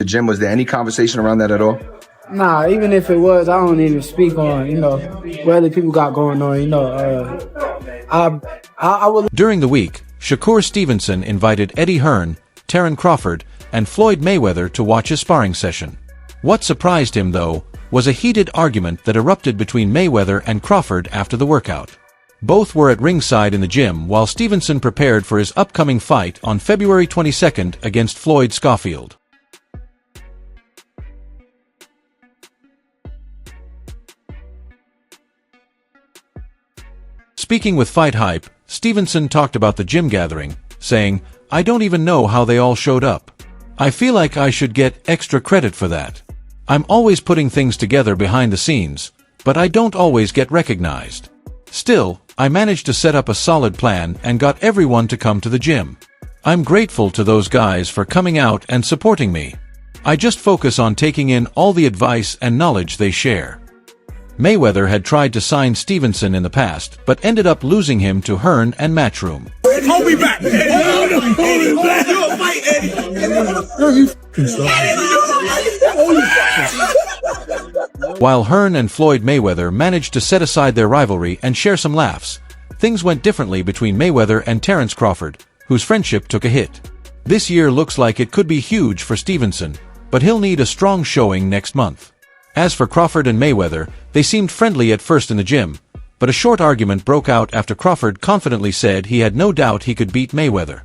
the gym. Was there any conversation around that at all? Nah, even if it was, I don't even speak on, what other people got going on, I would. During the week, Shakur Stevenson invited Eddie Hearn, Terence Crawford, and Floyd Mayweather to watch a sparring session. What surprised him, though, was a heated argument that erupted between Mayweather and Crawford after the workout. Both were at ringside in the gym while Stevenson prepared for his upcoming fight on February 22nd against Floyd Schofield. Speaking with Fight Hype, Stevenson talked about the gym gathering, saying, "I don't even know how they all showed up. I feel like I should get extra credit for that. I'm always putting things together behind the scenes, but I don't always get recognized. Still, I managed to set up a solid plan and got everyone to come to the gym. I'm grateful to those guys for coming out and supporting me. I just focus on taking in all the advice and knowledge they share." Mayweather had tried to sign Stevenson in the past, but ended up losing him to Hearn and Matchroom. Hold me back! Hold me back! You'll fight Eddie! While Hearn and Floyd Mayweather managed to set aside their rivalry and share some laughs, things went differently between Mayweather and Terence Crawford, whose friendship took a hit. This year looks like it could be huge for Stevenson, but he'll need a strong showing next month. As for Crawford and Mayweather, they seemed friendly at first in the gym, but a short argument broke out after Crawford confidently said he had no doubt he could beat Mayweather.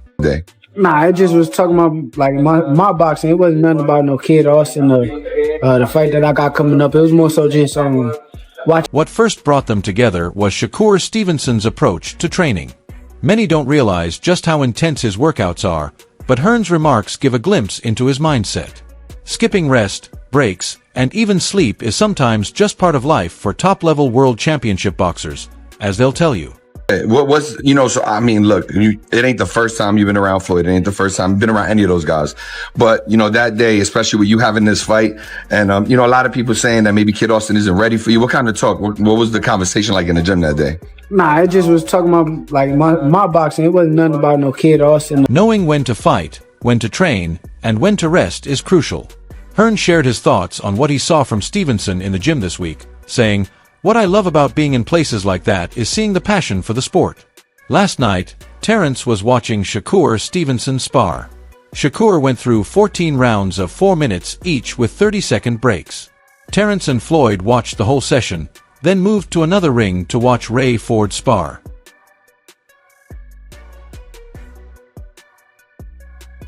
Nah, it just was talking about like my boxing. It wasn't nothing about no Kid Austin or the fight that I got coming up. It was more so just watch. What first brought them together was Shakur Stevenson's approach to training. Many don't realize just how intense his workouts are, but Hearn's remarks give a glimpse into his mindset. Skipping rest, breaks, and even sleep is sometimes just part of life for top-level world championship boxers, as they'll tell you. What was, so I mean, look, it ain't the first time you've been around Floyd. It ain't the first time you've been around any of those guys. But, that day, especially with you having this fight, and, a lot of people saying that maybe Kid Austin isn't ready for you. What kind of talk? What was the conversation like in the gym that day? Nah, it just was talking about like my boxing. It wasn't nothing about no Kid Austin. Knowing when to fight, when to train, and when to rest is crucial. Hearn shared his thoughts on what he saw from Stevenson in the gym this week, saying, "What I love about being in places like that is seeing the passion for the sport." Last night, Terence was watching Shakur Stevenson spar. Shakur went through 14 rounds of 4 minutes each with 30-second breaks. Terence and Floyd watched the whole session, then moved to another ring to watch Ray Ford spar.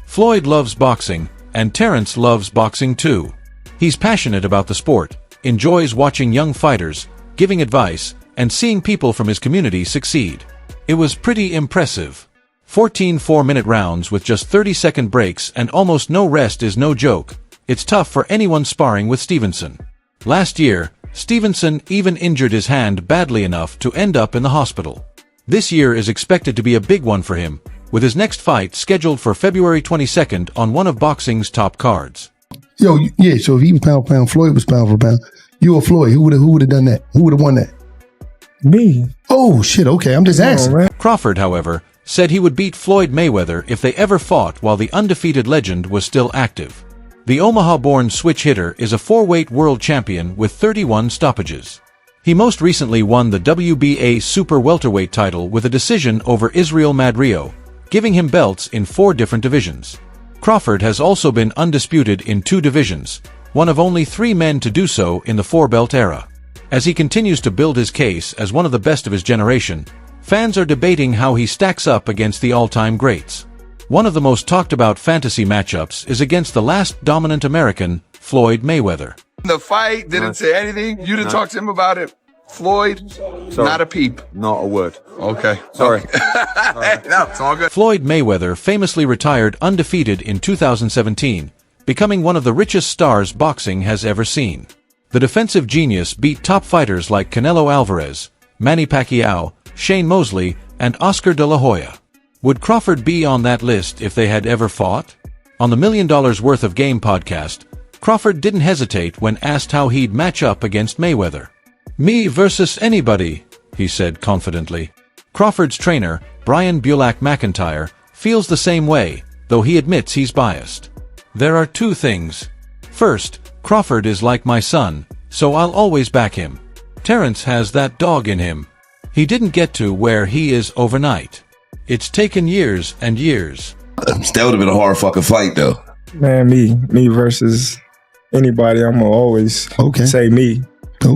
Floyd loves boxing, and Terence loves boxing too. He's passionate about the sport, enjoys watching young fighters, giving advice, and seeing people from his community succeed. It was pretty impressive. 14 4-minute rounds with just 30-second breaks and almost no rest is no joke. It's tough for anyone sparring with Stevenson. Last year, Stevenson even injured his hand badly enough to end up in the hospital. This year is expected to be a big one for him, with his next fight scheduled for February 22nd on one of boxing's top cards. So if he was pound for pound, Floyd was pound for pound. You or Floyd, who would have done that? Who would have won that? Me. Oh, shit, okay, I'm just asking. Crawford, however, said he would beat Floyd Mayweather if they ever fought while the undefeated legend was still active. The Omaha-born switch hitter is a 4-weight world champion with 31 stoppages. He most recently won the WBA super welterweight title with a decision over Israel Madrio, giving him belts in 4 different divisions. Crawford has also been undisputed in 2 divisions, one of only 3 men to do so in the 4-belt era. As he continues to build his case as one of the best of his generation, fans are debating how he stacks up against the all-time greats. One of the most talked-about fantasy matchups is against the last dominant American, Floyd Mayweather. The fight didn't say anything. You didn't talk to him about it. Floyd, sorry. Not a peep. Not a word. Okay. Sorry. No, it's all good. Floyd Mayweather famously retired undefeated in 2017, becoming one of the richest stars boxing has ever seen. The defensive genius beat top fighters like Canelo Alvarez, Manny Pacquiao, Shane Mosley, and Oscar de la Hoya. Would Crawford be on that list if they had ever fought? On the $1 Million Worth of Game podcast, Crawford didn't hesitate when asked how he'd match up against Mayweather. "Me versus anybody," he said confidently. Crawford's trainer, Brian Bulak McIntyre, feels the same way, though he admits he's biased. "There are 2 things," First, Crawford is like my son, so I'll always back him. Terence has that dog in him. He didn't get to where he is overnight. It's taken years and years. That would have been a hard fucking fight, though. Man, me versus anybody, I'm gonna always say me.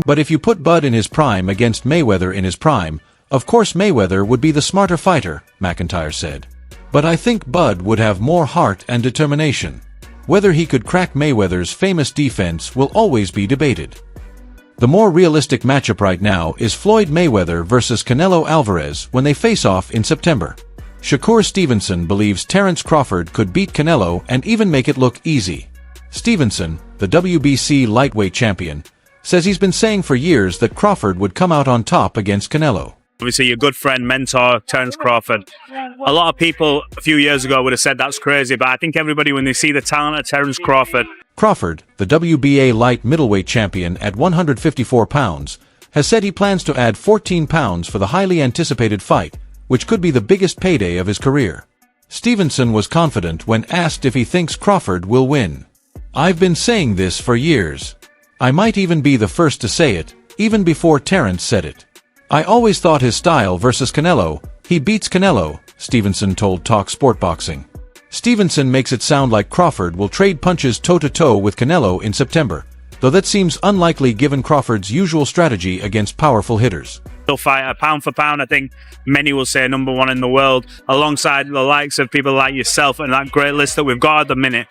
But if you put Bud in his prime against Mayweather in his prime, of course Mayweather would be the smarter fighter, McIntyre said. But I think Bud would have more heart and determination. Whether he could crack Mayweather's famous defense will always be debated. The more realistic matchup right now is Floyd Mayweather versus Canelo Alvarez when they face off in September. Shakur Stevenson believes Terence Crawford could beat Canelo and even make it look easy. Stevenson, the WBC lightweight champion, says he's been saying for years that Crawford would come out on top against Canelo. Obviously, your good friend, mentor, Terence Crawford. A lot of people a few years ago would have said that's crazy, but I think everybody, when they see the talent of Terence Crawford... Crawford, the WBA light middleweight champion at 154 pounds, has said he plans to add 14 pounds for the highly anticipated fight, which could be the biggest payday of his career. Stevenson was confident when asked if he thinks Crawford will win. "I've been saying this for years. I might even be the first to say it, even before Terence said it. I always thought his style versus Canelo, he beats Canelo," Stevenson told Talk Sport Boxing. Stevenson makes it sound like Crawford will trade punches toe-to-toe with Canelo in September, though that seems unlikely given Crawford's usual strategy against powerful hitters. He'll fight a pound for pound, I think many will say #1 in the world, alongside the likes of people like yourself and that great list that we've got at the minute.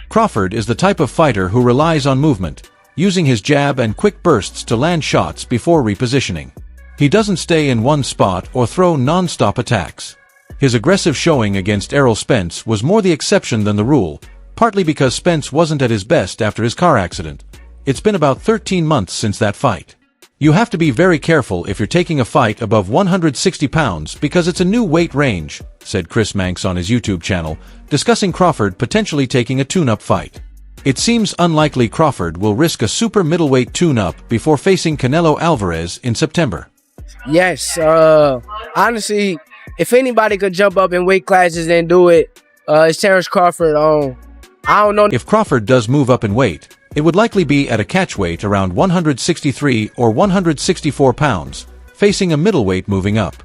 Crawford is the type of fighter who relies on movement, using his jab and quick bursts to land shots before repositioning. He doesn't stay in one spot or throw non-stop attacks. His aggressive showing against Errol Spence was more the exception than the rule, partly because Spence wasn't at his best after his car accident. It's been about 13 months since that fight. You have to be very careful if you're taking a fight above 160 pounds because it's a new weight range, said Chris Manx on his YouTube channel, discussing Crawford potentially taking a tune-up fight. It seems unlikely Crawford will risk a super middleweight tune-up before facing Canelo Alvarez in September. Yes, honestly, if anybody could jump up in weight classes and do it, it's Terence Crawford. I don't know. If Crawford does move up in weight, it would likely be at a catch weight around 163 or 164 pounds, facing a middleweight moving up.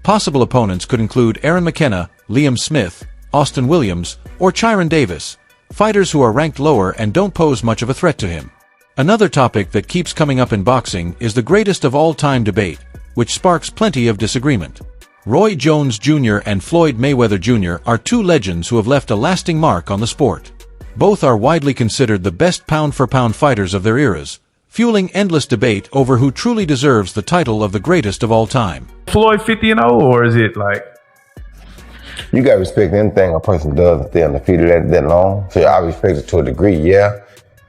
Possible opponents could include Aaron McKenna, Liam Smith, Austin Williams, or Chiron Davis, fighters who are ranked lower and don't pose much of a threat to him. Another topic that keeps coming up in boxing is the greatest of all time debate, which sparks plenty of disagreement. Roy Jones Jr. and Floyd Mayweather Jr. are two legends who have left a lasting mark on the sport. Both are widely considered the best pound-for-pound fighters of their eras, fueling endless debate over who truly deserves the title of the greatest of all time. Floyd 50-0, or is it like... You gotta respect anything a person does and stay undefeated that long. So I respect it to a degree, yeah.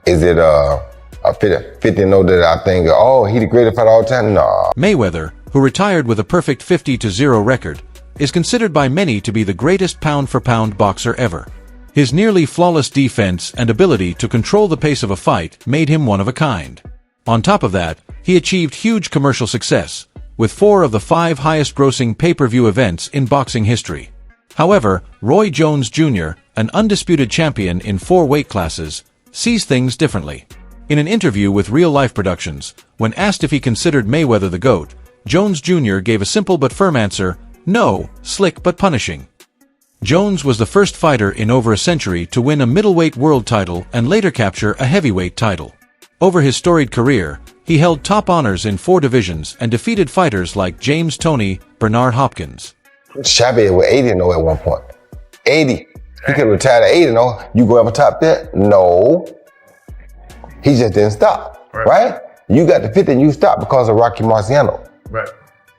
Is it a 50-0 that I think, oh, he the greatest fighter of all time? No. Mayweather, who retired with a perfect 50-0 record, is considered by many to be the greatest pound-for-pound boxer ever. His nearly flawless defense and ability to control the pace of a fight made him one of a kind. On top of that, he achieved huge commercial success, with 4 of the 5 highest-grossing pay-per-view events in boxing history. However, Roy Jones Jr., an undisputed champion in 4 weight classes, sees things differently. In an interview with Real Life Productions, when asked if he considered Mayweather the GOAT, Jones Jr. gave a simple but firm answer: no, slick but punishing. Jones was the first fighter in over a century to win a middleweight world title and later capture a heavyweight title. Over his storied career, he held top honors in 4 divisions and defeated fighters like James Toney, Bernard Hopkins. Shabby was 80-0 at one point. 80. He could have retired at 80-0. You go ever top that? No. He just didn't stop, right? You got to 50 and you stopped because of Rocky Marciano. Right.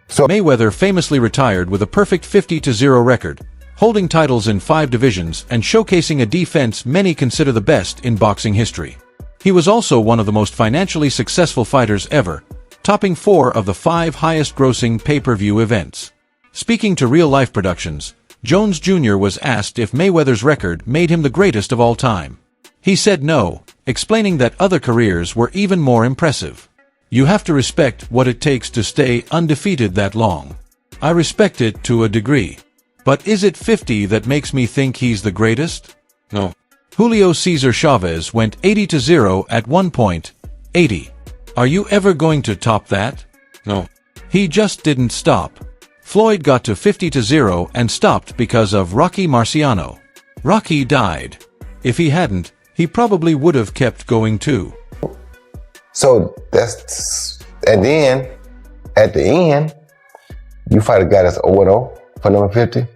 So Mayweather famously retired with a perfect 50-0 record, holding titles in 5 divisions and showcasing a defense many consider the best in boxing history. He was also one of the most financially successful fighters ever, topping 4 of the 5 highest-grossing pay-per-view events. Speaking to Real Life Productions, Jones Jr. was asked if Mayweather's record made him the greatest of all time. He said no, explaining that other careers were even more impressive. You have to respect what it takes to stay undefeated that long. I respect it to a degree. But is it 50 that makes me think he's the greatest? No. Julio Cesar Chavez went 80-0 at one point. 80. Are you ever going to top that? No. He just didn't stop. Floyd got to 50-0 and stopped because of Rocky Marciano. Rocky died. If he hadn't, he probably would have kept going too. So that's, and then at the end, you fight a guy that's 0-0 for number 50.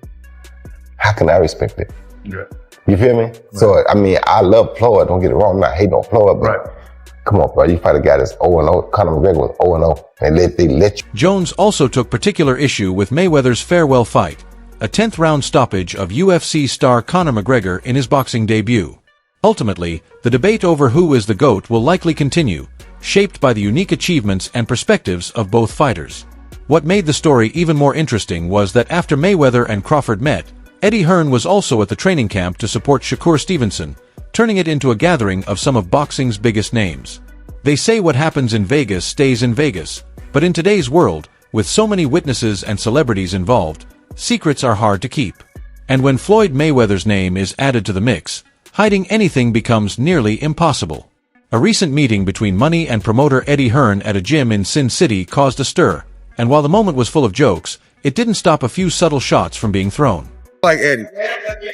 How can I respect it? Yeah. You feel me? Right. So, I mean, I love Floyd, don't get it wrong, I'm not hating on Floyd, but right. Come on, bro, you fight a guy that's 0-0, Conor McGregor was 0-0, and they let you. Jones also took particular issue with Mayweather's farewell fight, a 10th round stoppage of UFC star Conor McGregor in his boxing debut. Ultimately, the debate over who is the GOAT will likely continue, shaped by the unique achievements and perspectives of both fighters. What made the story even more interesting was that after Mayweather and Crawford met, Eddie Hearn was also at the training camp to support Shakur Stevenson, turning it into a gathering of some of boxing's biggest names. They say what happens in Vegas stays in Vegas, but in today's world, with so many witnesses and celebrities involved, secrets are hard to keep. And when Floyd Mayweather's name is added to the mix, hiding anything becomes nearly impossible. A recent meeting between Money and promoter Eddie Hearn at a gym in Sin City caused a stir, and while the moment was full of jokes, it didn't stop a few subtle shots from being thrown. Like Eddie.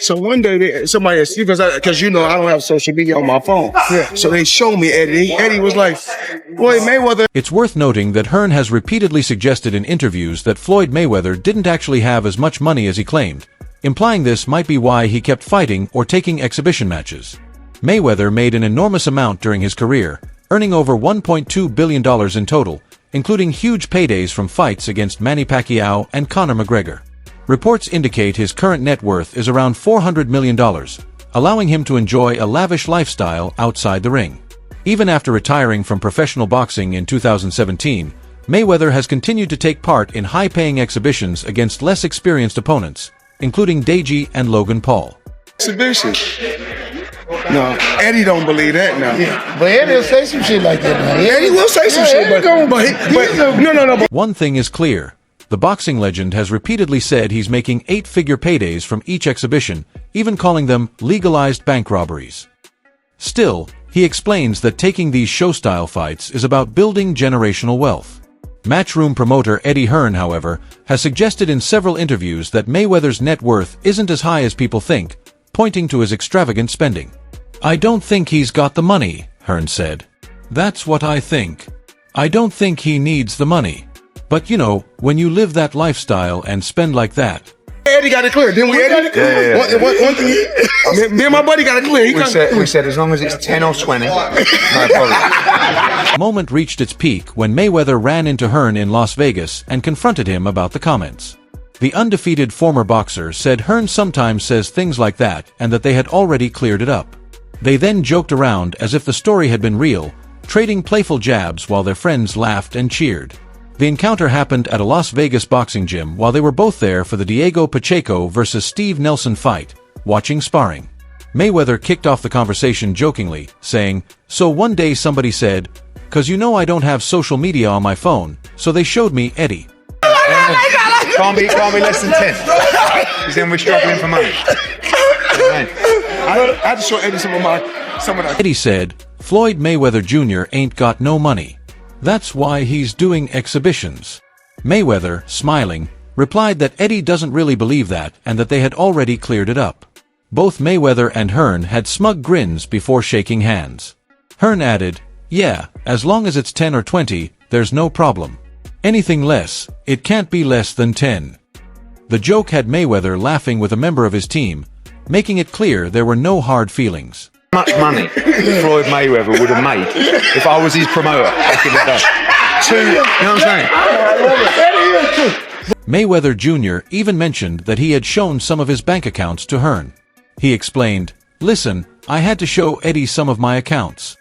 So one day, somebody asked you, because you know I don't have social media on my phone. Yeah. So they showed me Eddie. Eddie was like, Floyd Mayweather. It's worth noting that Hearn has repeatedly suggested in interviews that Floyd Mayweather didn't actually have as much money as he claimed, implying this might be why he kept fighting or taking exhibition matches. Mayweather made an enormous amount during his career, earning over $1.2 billion in total, including huge paydays from fights against Manny Pacquiao and Conor McGregor. Reports indicate his current net worth is around $400 million, allowing him to enjoy a lavish lifestyle outside the ring. Even after retiring from professional boxing in 2017, Mayweather has continued to take part in high-paying exhibitions against less experienced opponents, including DAZN and Logan Paul. Exhibition. No, Eddie don't believe that now. Yeah, but Eddie will say some shit like that now. Eddie will say some shit, but One thing is clear. The boxing legend has repeatedly said he's making 8-figure paydays from each exhibition, even calling them legalized bank robberies. Still, he explains that taking these show-style fights is about building generational wealth. Matchroom promoter Eddie Hearn, however, has suggested in several interviews that Mayweather's net worth isn't as high as people think, pointing to his extravagant spending. "I don't think he's got the money," Hearn said. "That's what I think. I don't think he needs the money. But you know, when you live that lifestyle and spend like that." Eddie got it clear, didn't we, Eddie? Yeah. One thing, me and my buddy got it clear. We said as long as it's 10 or 20, no problem. The moment reached its peak when Mayweather ran into Hearn in Las Vegas and confronted him about the comments. The undefeated former boxer said Hearn sometimes says things like that and that they had already cleared it up. They then joked around as if the story had been real, trading playful jabs while their friends laughed and cheered. The encounter happened at a Las Vegas boxing gym while they were both there for the Diego Pacheco vs. Steve Nelson fight, watching Sparring. Mayweather kicked off the conversation jokingly, saying, "So one day somebody said, 'cause you know I don't have social media on my phone, so they showed me Eddie.'" Can't be less than 10. Because then we're struggling for money. I had to show Eddie some of that. Eddie said, "Floyd Mayweather Jr. ain't got no money. That's why he's doing exhibitions." Mayweather, smiling, replied that Eddie doesn't really believe that and that they had already cleared it up. Both Mayweather and Hearn had smug grins before shaking hands. Hearn added, "Yeah, as long as it's 10 or 20, there's no problem. Anything less, it can't be less than 10. The joke had Mayweather laughing with a member of his team, making it clear there were no hard feelings. Much money Floyd Mayweather would have made if I was his promoter back in the day. You know what I'm saying? Mayweather Jr. even mentioned that he had shown some of his bank accounts to Hearn. He explained, "Listen, I had to show Eddie some of my accounts."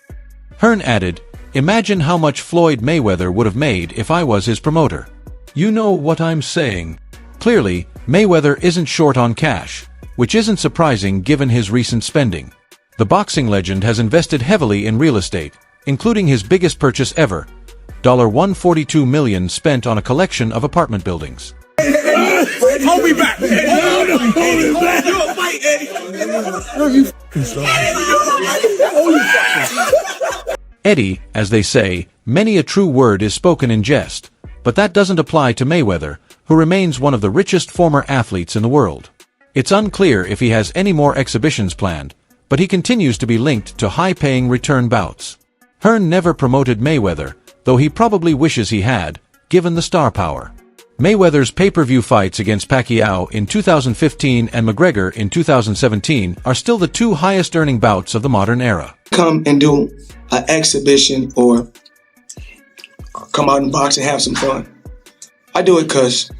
Hearn added, "Imagine how much Floyd Mayweather would have made if I was his promoter. You know what I'm saying." Clearly, Mayweather isn't short on cash, which isn't surprising given his recent spending. The boxing legend has invested heavily in real estate, including his biggest purchase ever, $142 million spent on a collection of apartment buildings. Hold me back. Eddie, hold me back. You a fight, Eddie. Eddie, as they say, many a true word is spoken in jest, but that doesn't apply to Mayweather, who remains one of the richest former athletes in the world. It's unclear if he has any more exhibitions planned, but he continues to be linked to high-paying return bouts. Hearn never promoted Mayweather, though he probably wishes he had, given the star power. Mayweather's pay-per-view fights against Pacquiao in 2015 and McGregor in 2017 are still the two highest-earning bouts of the modern era. Come and do an exhibition or come out and box and have some fun. I do it because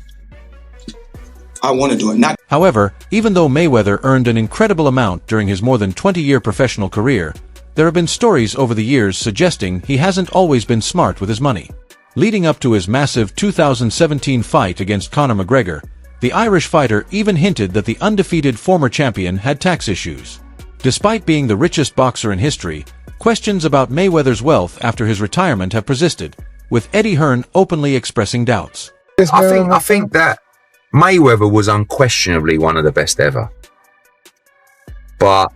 I want to do it. However, even though Mayweather earned an incredible amount during his more than 20-year professional career, there have been stories over the years suggesting he hasn't always been smart with his money. Leading up to his massive 2017 fight against Conor McGregor, the Irish fighter even hinted that the undefeated former champion had tax issues. Despite being the richest boxer in history, questions about Mayweather's wealth after his retirement have persisted, with Eddie Hearn openly expressing doubts. I think that Mayweather was unquestionably one of the best ever. But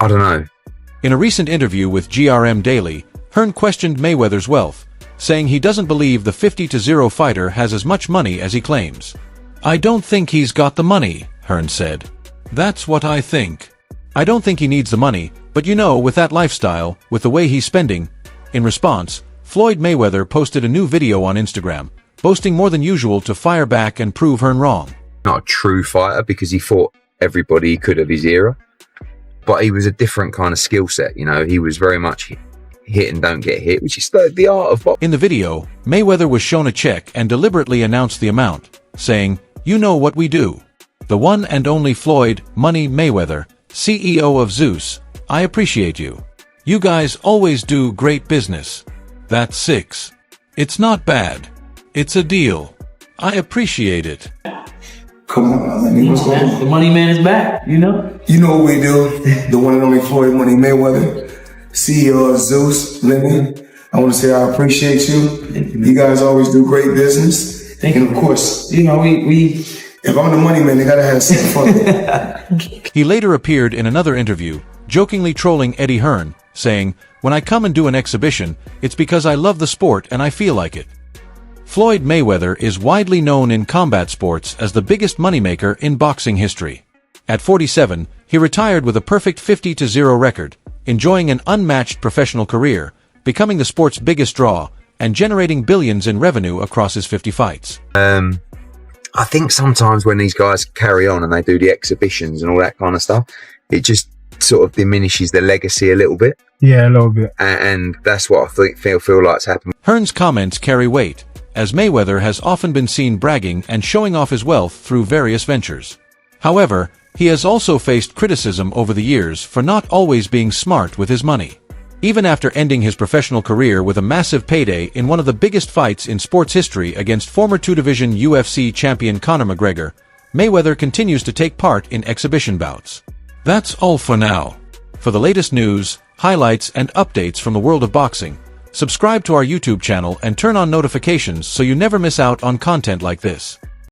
I don't know. In a recent interview with GRM Daily, Hearn questioned Mayweather's wealth, saying he doesn't believe the 50-0 fighter has as much money as he claims. "I don't think he's got the money," Hearn said. "That's what I think. I don't think he needs the money, but you know, with that lifestyle, with the way he's spending." In response, Floyd Mayweather posted a new video on Instagram, boasting more than usual to fire back and prove Hearn wrong. Not a true fighter because he fought everybody he could of his era, but he was a different kind of skill set. You know, he was very much hit and don't get hit, which is the art of boxing. In the video, Mayweather was shown a check and deliberately announced the amount, saying, "You know what we do. The one and only Floyd Money Mayweather, CEO of Zeus, I appreciate you. You guys always do great business. That's 6. It's not bad. It's a deal. I appreciate it." Come on, man. What's going on? The money man is back, you know? You know what we do. The one and only Floyd Money Mayweather, CEO of Zeus Living. I want to say I appreciate you. You guys always do great business. And of course, you know, if I'm the money man, they gotta have some fun. He later appeared in another interview, jokingly trolling Eddie Hearn, saying, "When I come and do an exhibition, it's because I love the sport and I feel like it." Floyd Mayweather is widely known in combat sports as the biggest moneymaker in boxing history. At 47, he retired with a perfect 50-0 record, enjoying an unmatched professional career, becoming the sport's biggest draw, and generating billions in revenue across his 50 fights. I think sometimes when these guys carry on and they do the exhibitions and all that kind of stuff, it just sort of diminishes their legacy a little bit. Yeah, a little bit. And that's what I feel like's happened. Hearn's comments carry weight, as Mayweather has often been seen bragging and showing off his wealth through various ventures. However, he has also faced criticism over the years for not always being smart with his money. Even after ending his professional career with a massive payday in one of the biggest fights in sports history against former two-division UFC champion Conor McGregor, Mayweather continues to take part in exhibition bouts. That's all for now. For the latest news, highlights, and updates from the world of boxing, subscribe to our YouTube channel and turn on notifications so you never miss out on content like this.